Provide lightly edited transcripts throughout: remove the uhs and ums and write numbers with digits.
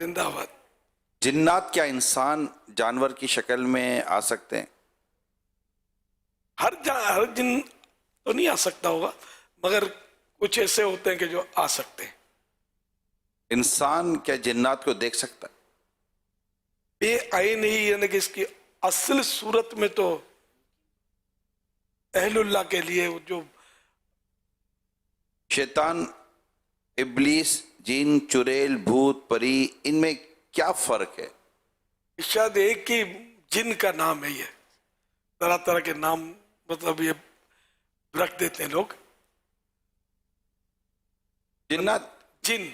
زندہ باد. جنات کیا انسان جانور کی شکل میں آ سکتے ہیں؟ ہر جن تو نہیں آ سکتا ہوگا، مگر کچھ ایسے ہوتے ہیں کہ جو آ سکتے ہیں. انسان کیا جنات کو دیکھ سکتا ہے؟ بے عین ہی، یعنی کہ اس کی اصل صورت میں تو اہل اللہ کے لیے جو شیطان، ابلیس، جن، چڑیل، بھوت، پری، ان میں کیا فرق ہے؟ شاید ایک ہی جن کا نام ہے. یہ طرح طرح کے نام مطلب یہ رکھ دیتے ہیں لوگ. جنات جن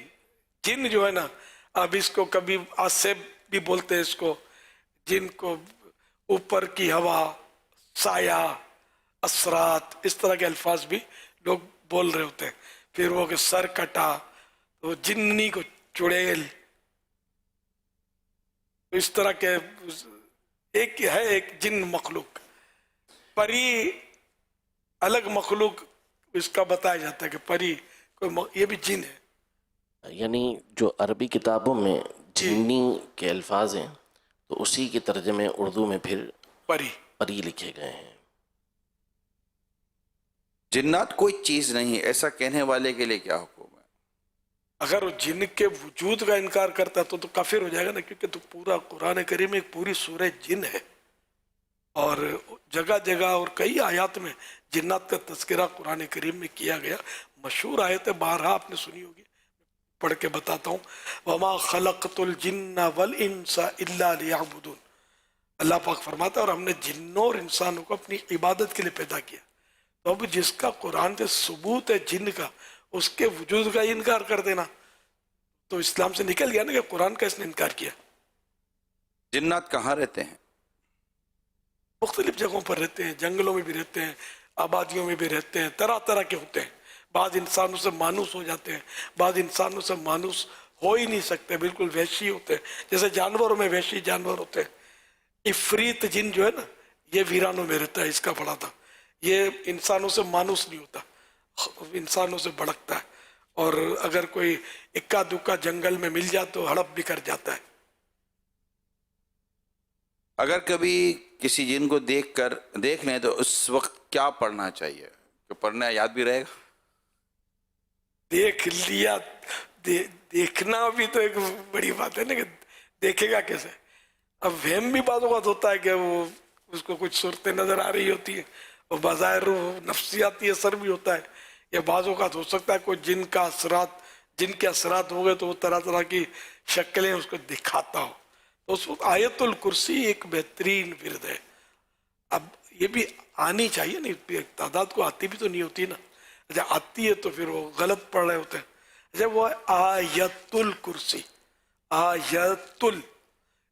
جن جو ہے نا، اب اس کو کبھی آصف بھی بولتے ہیں، اس کو جن کو اوپر کی ہوا، سایہ، اثرات، اس طرح کے الفاظ بھی لوگ بول رہے ہوتے ہیں. پھر وہ کہ سر کٹا تو جنی کو چڑیل، اس طرح کے ایک ہے ایک جن مخلوق. پری الگ مخلوق اس کا بتایا جاتا ہے کہ پری یہ بھی جن ہے. یعنی جو عربی کتابوں میں جی، جنی کے الفاظ ہیں تو اسی کے ترجمے اردو میں پھر پری. پری لکھے گئے ہیں. جنات کوئی چیز نہیں، ایسا کہنے والے کے لیے کیا حکم ہے؟ اگر وہ جن کے وجود کا انکار کرتا تو کافر ہو جائے گا نا، کیونکہ تو پورا قرآن کریم ایک پوری سورہ جن ہے، اور جگہ جگہ اور کئی آیات میں جنات کا تذکرہ قرآن کریم میں کیا گیا. مشہور آیت ہے، بارہا آپ نے سنی ہوگی، پڑھ کے بتاتا ہوں. وما خلقت الجن والانس الا لیعبدون. اللہ پاک فرماتا ہے اور ہم نے جنوں اور انسانوں کو اپنی عبادت کے لیے پیدا کیا. تو اب جس کا قرآن سے ثبوت ہے جن کا، اس کے وجود کا انکار کر دینا تو اسلام سے نکل گیا نا، کہ قرآن کا اس نے انکار کیا. جنات کہاں رہتے ہیں؟ مختلف جگہوں پر رہتے ہیں، جنگلوں میں بھی رہتے ہیں، آبادیوں میں بھی رہتے ہیں، طرح طرح کے ہوتے ہیں. بعض انسانوں سے مانوس ہو جاتے ہیں، بعض انسانوں سے مانوس ہو ہی نہیں سکتے، بالکل وحشی ہوتے ہیں. جیسے جانوروں میں وحشی جانور ہوتے ہیں. عفریت جن جو ہے نا، یہ ویرانوں میں رہتا ہے، اس کا پڑا تھا. یہ انسانوں سے مانوس نہیں ہوتا، انسانوں سے بھڑکتا ہے، اور اگر کوئی اکا دکا جنگل میں مل جائے تو ہڑپ بھی کر جاتا ہے. اگر کبھی کسی جن کو دیکھ لیں تو اس وقت کیا پڑھنا چاہیے کہ پڑھنا یاد بھی رہے گا؟ دیکھ لیا، دیکھنا بھی تو ایک بڑی بات ہے نا، کہ دیکھے گا کیسے. اب وہم بھی بعض اوقات ہوتا ہے کہ وہ اس کو کچھ صورتیں نظر آ رہی ہوتی ہیں، اور بظاہر نفسیاتی اثر بھی ہوتا ہے. یا بعض اوقات ہو سکتا ہے کوئی جن کے اثرات ہو گئے تو وہ طرح طرح کی شکلیں اس کو دکھاتا ہو. تو اس وقت آیت الکرسی ایک بہترین ورد ہے. اب یہ بھی آنی چاہیے نا، تعداد کو آتی بھی تو نہیں ہوتی نا. اچھا آتی ہے تو پھر وہ غلط پڑھ رہے ہوتے ہیں. اچھا وہ ہے آیت الکرسی، آیت ال،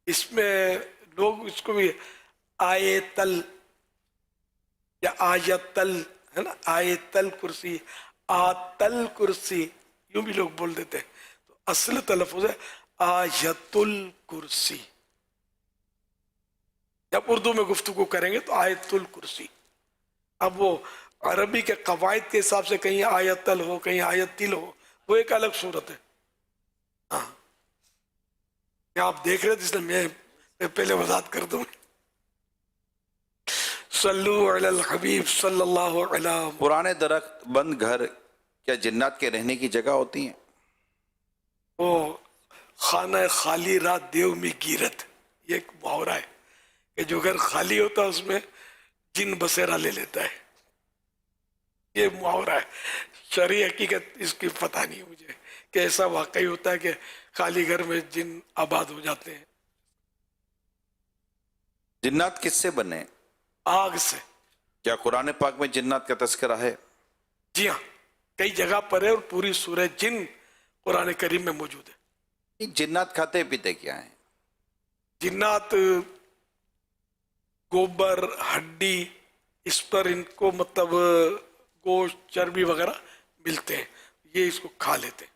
اس میں لوگ اس کو بھی آیتل یا آیتل ہے نا، آیتل کرسی، آتل کرسی، یوں بھی لوگ بول دیتے ہیں. تو اصل تلفظ ہے آیت الکرسی. جب اردو میں گفتگو کریں گے تو آیت الکرسی. اب وہ عربی کے قواعد کے حساب سے کہیں آیتل ہو کہیں آیتل ہو، وہ ایک الگ صورت ہے. ہاں آپ دیکھ رہے تھے اس لیے میں پہلے وضاحت کر دوں. صلو علی الحبیب صلی اللہ علیہ. پرانے درخت، بند گھر کیا جنات کے رہنے کی جگہ ہوتی ہیں؟ وہ خانہ خالی رات دیو میں گیرت، یہ ایک محاورہ ہے کہ جو گھر خالی ہوتا ہے اس میں جن بسیرا لے لیتا ہے. یہ محاورہ ہے. شرعی حقیقت اس کی پتہ نہیں مجھے کہ ایسا واقعی ہوتا ہے کہ خالی گھر میں جن آباد ہو جاتے ہیں. جنات کس سے بنے؟ آگ سے. کیا قرآن پاک میں جنات کا تذکرہ ہے؟ جی ہاں، کئی جگہ پر ہے، اور پوری سورہ جن قرآن کریم میں موجود ہے. یہ جنات کھاتے پیتے کیا ہیں؟ جنات گوبر، ہڈی، اس پر ان کو مطلب گوشت، چربی وغیرہ ملتے ہیں، یہ اس کو کھا لیتے ہیں.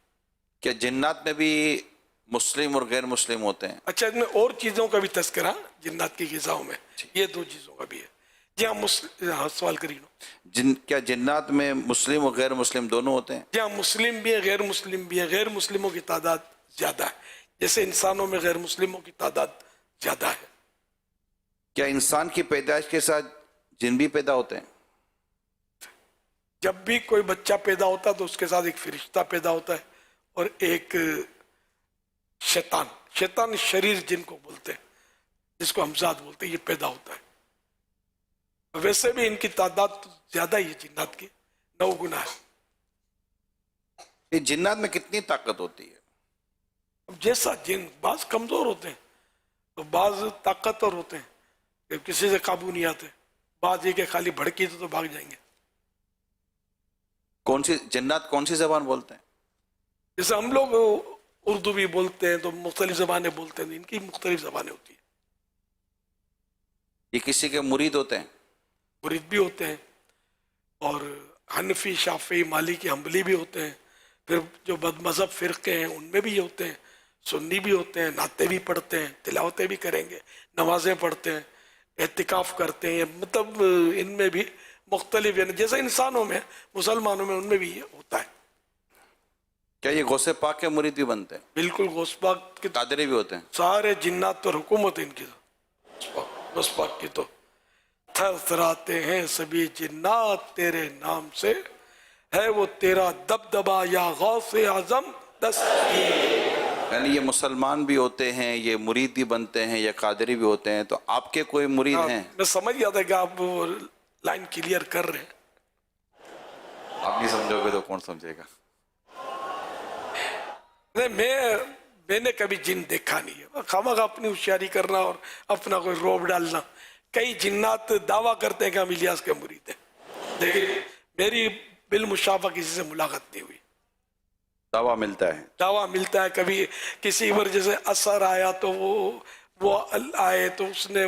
کیا جنات میں بھی مسلم اور غیر مسلم ہوتے ہیں؟ اچھا، اس میں اور چیزوں کا بھی تذکرہ جنات کی غذاؤں میں، یہ دو چیزوں کا بھی ہے. جی ہاں سوال کری نو. کیا جنات میں مسلم اور غیر مسلم دونوں ہوتے ہیں؟ جی ہاں، مسلم بھی ہے غیر مسلم بھی ہے. غیر مسلموں کی تعداد زیادہ ہے. जैसे इंसानों में गैर मुस्लिमों की तादाद ज्यादा है। क्या इंसान की पैदाइश के साथ जिन भी पैदा होते हैं? जब भी कोई बच्चा पैदा होता है तो उसके साथ एक फरिश्ता पैदा होता है और एक शैतान, शैतान शरीर जिनको बोलते हैं, जिसको हमजाद बोलते हैं, ये पैदा होता है। वैसे भी इनकी तादाद तो ज्यादा ही है जिन्नात की, 9 गुना है। ये जिन्नात में कितनी ताकत होती है? अब जैसा जिन, बाज कमजोर होते हैं तो बाज ताकतवर होते हैं, कि किसी से काबू नहीं आते। बाज ये कि खाली भड़की तो भाग जाएंगे। कौन सी जिन्नात कौन सी जबान बोलते हैं? जैसे हम लोग उर्दू भी बोलते हैं तो मुख्तलिफ जबानें बोलते हैं, इनकी मुख्तलिफ जबानें होती हैं। ये किसी के मुरीद होते हैं? मुरीद भी होते हैं और हनफी, शाफी, मालिकी, हम्बली भी होते हैं। फिर जो बदमज़हब फ़िरक़े हैं उनमें भी होते हैं, सुन्नी भी होते हैं, नाते भी पढ़ते हैं, तिलावतें भी करेंगे, नमाजें पढ़ते हैं, एहतिकाफ करते हैं। मतलब इनमें भी मुख्तलिफ, यानी जैसे इंसानों में, मुसलमानों में, उनमें भी ये होता है। क्या ये गौसे पाक के मुरीद भी बनते हैं? बिल्कुल, गौसपाक के कादरी भी होते हैं? सारे जिन्नात पर हुकूमत है इनकी। गौसपाक की तो थरथराते हैं सभी जिन्नात तेरे नाम से, है वो तेरा दबदबा या गौसे आजम दस्तगीर। यानी ये मुसलमान भी होते हैं, ये मुरीद भी बनते हैं, या कादरी भी होते हैं। तो आपके कोई मुरीद हैं? मैं समझ गया था कि आप वो लाइन क्लियर कर रहे हैं। आप नहीं समझोगे तो कौन समझेगा? नहीं, मैंने कभी जिन देखा नहीं है। खामखा अपनी होशियारी करना और अपना कोई रोब डालना। कई जिन्नात दावा करते हैं कि हम इलियास के मुरीद हैं, लेकिन मेरी बिल मुशाफा किसी से मुलाकात नहीं हुई। दावा मिलता है? दावा मिलता है। कभी किसी पर जैसे असर आया तो वो आए तो उसने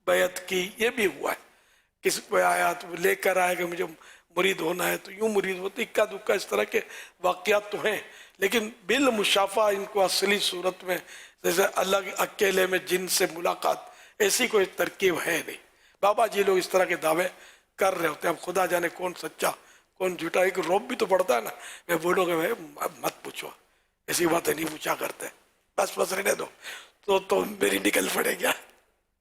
बैत की, ये भी हुआ है। किसी को आया तो लेकर आया कि मुझे मुरीद होना है तो यूं मुरीद होते। इक्का दुक्का इस तरह के वाक़यात तो हैं, लेकिन बिल मुशाफा इनको असली सूरत में जैसे अलग अकेले में जिन से मुलाकात, ऐसी कोई तरकीब है नहीं। बाबा जी लोग इस तरह के दावे कर रहे होते हैं। अब खुदा जाने कौन सच्चा कौन झूठा। एक रोब भी तो पड़ता है ना। मैं बोलूँगा भाई मत पूछो, ऐसी बातें नहीं पूछा करते, बस रहने दो, तो मेरी निकल पड़ेगा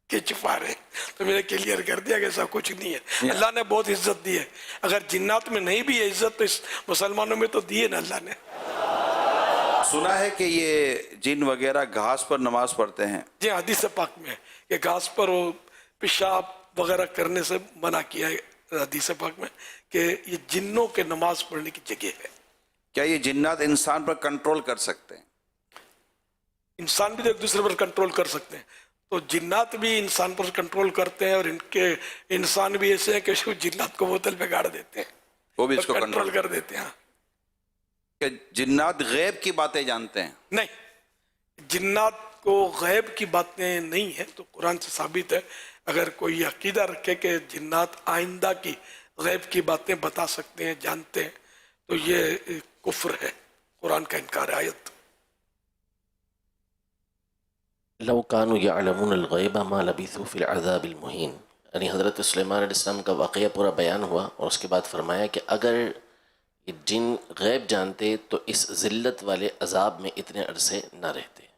कि छुपा रहे। तो मैंने क्लियर कर दिया कि ऐसा कुछ नहीं है। अल्लाह ने बहुत इज्जत दी है। अगर जिन्नात में नहीं भी है इज्जत तो इस मुसलमानों में तो दी है ना अल्लाह ने। सुना है कि ये जिन वगैरह घास पर नमाज पढ़ते हैं? जी, हदीस पाक में है कि घास पर वो पेशाब वगैरह करने से मना किया है हदीस पाक में, कि ये जिन्नों के नमाज पढ़ने की जगह है। क्या ये जिन्नात इंसान पर कंट्रोल कर सकते हैं? इंसान भी तो एक दूसरे पर कंट्रोल कर सकते हैं, तो जिन्नात भी इंसान पर कंट्रोल करते हैं। और इनके इंसान भी ऐसे हैं कि उसको जिन्नात को बोतल में गाड़ देते हैं, वो भी इसको कंट्रोल कर देते हैं। क्या जिन्नात गैब की बातें जानते हैं? नहीं, जिन्नात को गैब की बातें नहीं है। तो कुरान से साबित है। अगर कोई अकीदा रखे कि जिन्नात आइंदा की गैब की बातें बता सकते हैं, जानते हैं, तो ये कुफ्र है, कुरान का इनकार है। आयत लौ कानू यअलमूनल गैब मा लबिथू फिल अज़ाबिल मुहीन, यानी हज़रत सुलेमान अलैहिस्सलाम का वाक़या पूरा बयान हुआ और उसके बाद फरमाया कि अगर ये जिन गैब जानते तो इस ज़िल्लत वाले अज़ाब में इतने अरसे न रहते।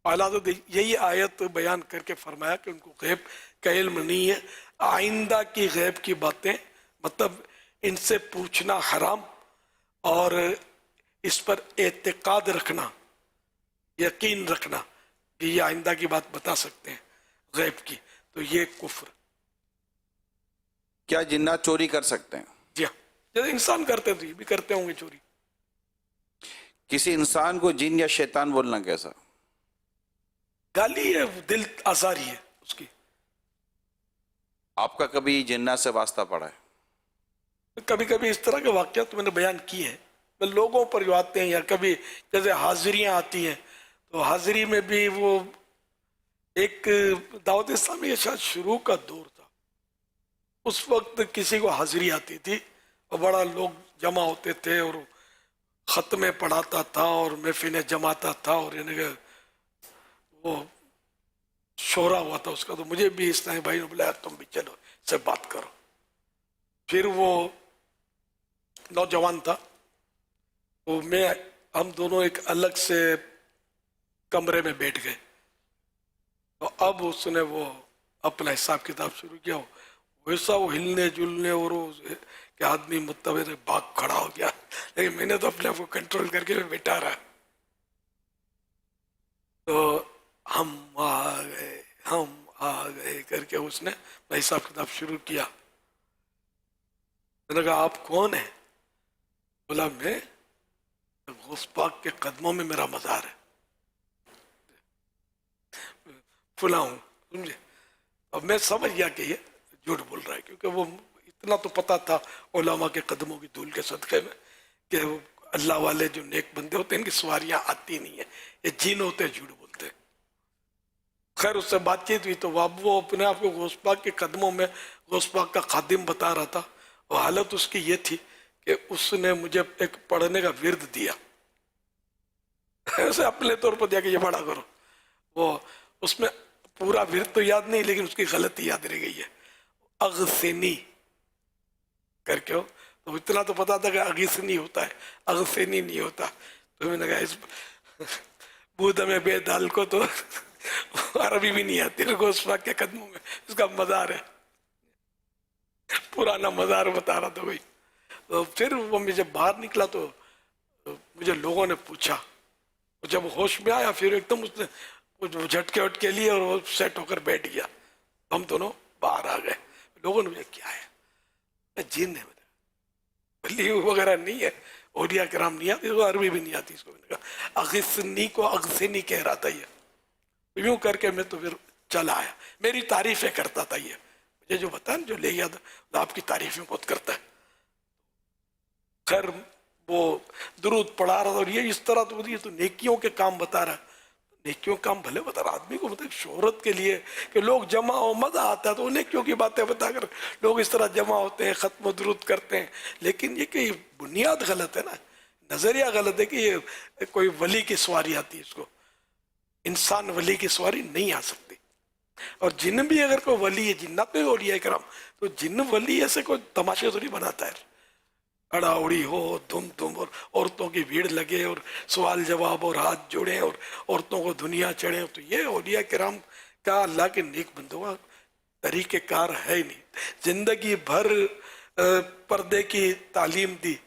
पहला तो यही आयत बयान करके फरमाया कि उनको गैब का इल्म नहीं है। आइंदा की गैब की बातें, मतलब इनसे पूछना हराम और इस पर एतकाद रखना, यकीन रखना कि ये आइंदा की बात बता सकते हैं गैब की, तो ये कुफ्र। क्या जिन्नात चोरी कर सकते हैं? जी हाँ, जैसे इंसान करते हैं तो ये भी करते होंगे चोरी। किसी इंसान को जिन या शैतान बोलना कैसा? गाली है, दिल आजारी है उसकी। आपका कभी जिन्नात से वास्ता पड़ा है? कभी कभी इस तरह के वाक़यात तो मैंने बयान किए हैं। मैं लोगों पर जो आते हैं, या कभी जैसे हाजिरियाँ आती हैं, तो हाजिरी में भी वो एक दावत इस्लामी के शायद शुरू का दौर था। उस वक्त किसी को हाजिरी आती थी और बड़ा लोग जमा होते थे और ख़त्मे पढ़ाता था और महफिलें जमाता था और यानी वो शोरा हुआ था उसका। तो मुझे भी इस्लामी भाई ने बुलाया, तुम भी चलो से बात करो। फिर वो नौजवान था, तो हम दोनों एक अलग से कमरे में बैठ गए। तो अब उसने वो अपना हिसाब किताब शुरू किया, वैसा वो हिलने जुलने और वो कि आदमी मुतवैर भाग खड़ा हो गया, लेकिन मैंने तो अपने आप को कंट्रोल करके मैं बैठा रहा। तो हम आ गए करके उसने अपना हिसाब किताब शुरू किया। मैंने कहा आप कौन है? बोला मैं गौस पाक के कदमों में मेरा मज़ार है, फुला हूं, समझे। अब मैं समझ गया कि ये झूठ बोल रहा है, क्योंकि वो इतना तो पता था उलमा के कदमों की धूल के सदक़े में कि वो अल्लाह वाले जो नेक बंदे होते हैं इनकी सवारियां आती नहीं है, ये जीन होते हैं, झूठ बोलते हैं। खैर उससे बातचीत हुई तो वो अपने आप को गौस पाक के कदमों में गौस पाक का खादिम बता रहा था। और हालत उसकी ये थी कि उसने मुझे एक पढ़ने का विर्द दिया, ऐसे अपने तौर पर जाके ये पढ़ा करो। वो उसमें पूरा विर्द तो याद नहीं, लेकिन उसकी गलती याद रह गई है, अगसेनी करके हो। तो इतना तो पता था कि अगीसनी होता है, अगसेनी नहीं होता। तो मैंने कहा इस बूद में बेदाल को तो अरबी भी नहीं आती, गौस पाक के कदमों में इसका मज़ार है, पुराना मज़ार बता रहा था भाई। तो फिर वो मैं जब बाहर निकला तो मुझे लोगों ने पूछा, जब होश में आया फिर एकदम उसने झटके वटके लिए और वो सेट होकर बैठ गया। हम दोनों बाहर आ गए। लोगों ने मुझे क्या है? जिन है, वली वगैरह नहीं है, औलिया किराम नहीं आती, इसको अरबी भी नहीं आती। इसको मैंने कहा अगसनी को अगसनी कह रहा था ये, यूं करके मैं तो फिर चला आया। मेरी तारीफें करता था ये, मुझे जो बता जो ले गया था आपकी तारीफें बहुत करता है। खैर वो दुरूद पढ़ा रहा था और ये इस तरह तो ये तो नेकियों के काम बता रहा है। नेकियों काम भले बता रहा आदमी को, मतलब शोहरत के लिए कि लोग जमा हो, मजा आता है तो नेकियों की बातें बताकर लोग इस तरह जमा होते हैं, खत्म दुरूद करते हैं। लेकिन ये कि बुनियाद गलत है ना, नजरिया गलत है कि ये कोई वली की सवारी आती है। इसको इंसान वली की सवारी नहीं आ सकती। और जिन भी अगर कोई वली है, जिन्नात में औलिया कराम, तो जिन वली ऐसे कोई तमाशे थोड़ी बनाता है, अड़ाउड़ी हो, धूम और औरतों की भीड़ लगे और सवाल जवाब और हाथ जोड़े और औरतों को दुनिया चढ़े। तो ये औलिया किराम का अल्लाह के नेक बंदों तरीक़ेकार है ही नहीं। जिंदगी भर पर्दे की तालीम दी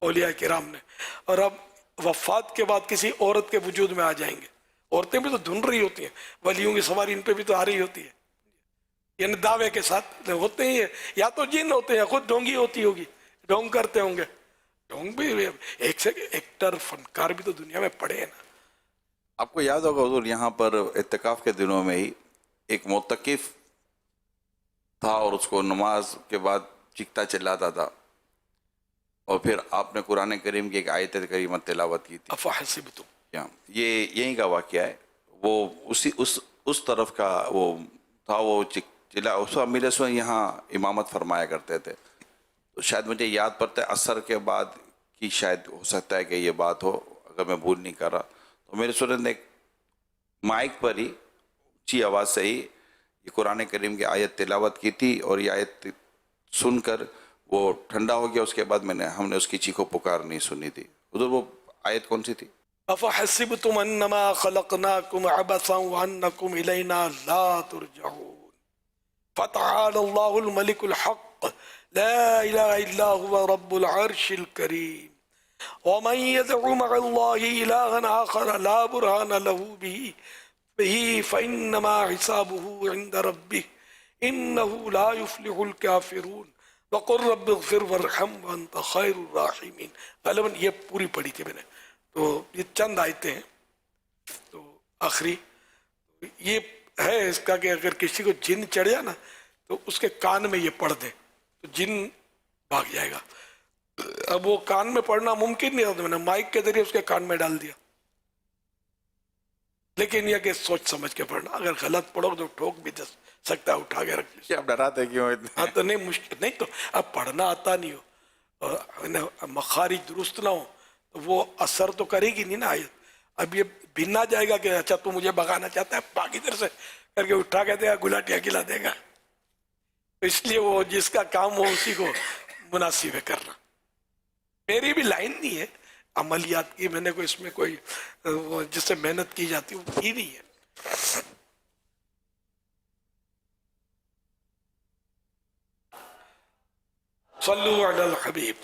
औलिया किराम ने, और अब वफात के बाद किसी औरत के वजूद में आ जाएंगे। औरतें भी तो ढूंढ रही होती हैं, वलियों की सवारी इन पे भी तो आ रही होती है, यानी दावे के साथ होते ही है। या तो जिन होते हैं, खुद ढोंगी होती होगी, ढोंग करते होंगे। ढोंग भी एक से एक्टर फनकार भी तो दुनिया में पड़े हैं ना। आपको याद होगा हुजूर, यहाँ पर इत्तिकाफ के दिनों में ही एक मोतकिफ था और उसको नमाज के बाद चीखता चिल्लाता था, और फिर आपने कुरान करीम की एक आयत करीमा तिलावत की थी। अफ़हसिबतुम, ये यहीं का वाक़या है। वो उस तरफ का वो था, वो चिल्ला उस अमीर यहाँ इमामत फरमाया करते थे। तो शायद मुझे याद पड़ता है असर के बाद की, शायद हो सकता है कि ये बात हो, अगर मैं भूल नहीं कर रहा। तो मेरे स्टूडेंट ने माइक पर ही ऊंची आवाज़ से ही ये कुरान करीम की आयत तिलावत की थी, और ये आयत सुनकर वो ठंडा हो गया। उसके बाद हमने उसकी चीखो पुकार नहीं सुनी थी। उधर वो आयत कौन सी थी? अफ़हसिबतुम अन्नमा खलक़नाकुम अबसन व अन्नकुम इलैना ला तुरजऊन फ़तआलल्लाहुल मलिकुल हक़ ला इलाहा इल्ला हुवा रब्बुल अर्शिल करीम वमन यदउ मअल्लाहि इलाहन आखर ला बुरहान लहू बिही फ़इन्नमा हिसाबुहु इंद रब्बिह इन्नहु ला युफ्लिहुल काफ़िरून वक़ुल रब्बिग़फ़िर वरहम व अंत खैरुर राहिमीन। ग़ालिबन ये पूरी पढ़ी थी मैंने, तो ये चंद आयतें हैं। तो आखिरी ये है इसका कि अगर किसी को जिन चढ़ जाए ना, तो उसके कान में ये पढ़ दे तो जिन भाग जाएगा। अब वो कान में पढ़ना मुमकिन नहीं होता, मैंने माइक के जरिए उसके कान में डाल दिया। लेकिन यह कि सोच समझ के पढ़ना, अगर गलत पढ़ो तो ठोक भी सकता है, उठा के रख लीजिए। आप डराते क्यों इतने? हाँ तो नहीं, मुश्किल नहीं, तो अब पढ़ना आता नहीं हो और मखारी दुरुस्त ना हो तो वो असर तो करेगी नहीं ना आयत। अब ये भिन्ना जाएगा कि अच्छा तू मुझे भगाना चाहता है, भाग इधर से करके उठा के देगा, गुलाटिया खिला देगा। तो इसलिए वो जिसका काम हो उसी को मुनासिब है करना। मेरी भी लाइन नहीं है, عملیات کی میں نے کوئی اس میں کوئی جس سے محنت کی جاتی وہ کی نہیں ہے. صلو علی الحبیب.